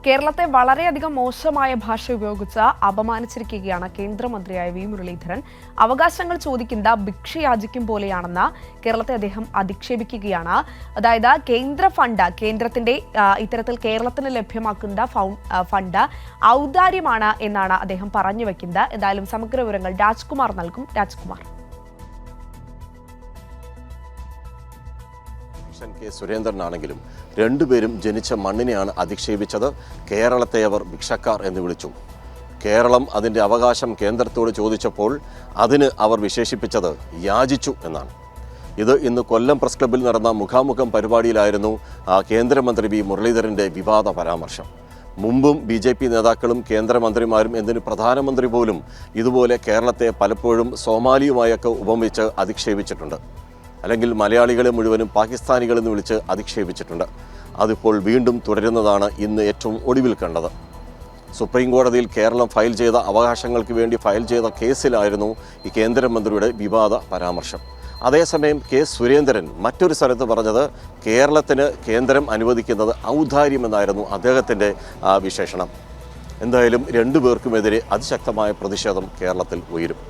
കേരളത്തെ വളരെയധികം മോശമായ ഭാഷ ഉപയോഗിച്ച് അപമാനിച്ചിരിക്കുകയാണ് കേന്ദ്രമന്ത്രിയായ വി മുരളീധരൻ. അവകാശങ്ങൾ ചോദിക്കുന്ന ഭിക്ഷയാചിക്കും പോലെയാണെന്ന് കേരളത്തെ അദ്ദേഹം അധിക്ഷേപിക്കുകയാണ്. അതായത് കേന്ദ്രത്തിന്റെ ഇത്തരത്തിൽ കേരളത്തിന് ലഭ്യമാക്കുന്ന ഫണ്ട് ഔദാര്യമാണ് എന്നാണ് അദ്ദേഹം പറഞ്ഞു വെക്കുന്നത്. എന്തായാലും സമഗ്ര വിവരങ്ങൾ രാജ്കുമാർ നൽകും. രാജ്കുമാർ. കെ സുരേന്ദ്രനാണെങ്കിലും രണ്ടുപേരും ജനിച്ച മണ്ണിനെയാണ് അധിക്ഷേപിച്ചത്. കേരളത്തെ അവർ ഭിക്ഷക്കാർ എന്ന് വിളിച്ചു. കേരളം അതിൻ്റെ അവകാശം കേന്ദ്രത്തോട് ചോദിച്ചപ്പോൾ അതിന് അവർ വിശേഷിപ്പിച്ചത് യാചിച്ചു എന്നാണ്. ഇത് ഇന്ന് കൊല്ലം പ്രസ് ക്ലബ്ബിൽ നടന്ന മുഖാമുഖം പരിപാടിയിലായിരുന്നു കേന്ദ്രമന്ത്രി വി മുരളീധരൻ്റെ വിവാദ പരാമർശം. മുമ്പും BJP നേതാക്കളും കേന്ദ്രമന്ത്രിമാരും എന്തിന് പ്രധാനമന്ത്രി പോലും ഇതുപോലെ കേരളത്തെ പലപ്പോഴും സോമാലിയുമായൊക്കെ ഉപമിച്ച് അധിക്ഷേപിച്ചിട്ടുണ്ട്. അല്ലെങ്കിൽ മലയാളികളെ മുഴുവനും പാകിസ്ഥാനികളെന്ന് വിളിച്ച് അധിക്ഷേപിച്ചിട്ടുണ്ട്. അതിപ്പോൾ വീണ്ടും തുടരുന്നതാണ് ഇന്ന് ഏറ്റവും ഒടുവിൽ കണ്ടത്. സുപ്രീം കോടതിയിൽ കേരളം ഫയൽ ചെയ്ത അവകാശങ്ങൾക്ക് വേണ്ടി ഫയൽ ചെയ്ത കേസിലായിരുന്നു ഈ കേന്ദ്രമന്ത്രിയുടെ വിവാദ പരാമർശം. അതേസമയം കെ സുരേന്ദ്രൻ മറ്റൊരു സ്ഥലത്ത് പറഞ്ഞത് കേരളത്തിന് കേന്ദ്രം അനുവദിക്കുന്നത് ഔദാര്യമെന്നായിരുന്നു അദ്ദേഹത്തിൻ്റെ വിശേഷണം. എന്തായാലും രണ്ടുപേർക്കുമെതിരെ അതിശക്തമായ പ്രതിഷേധം കേരളത്തിൽ ഉയരും.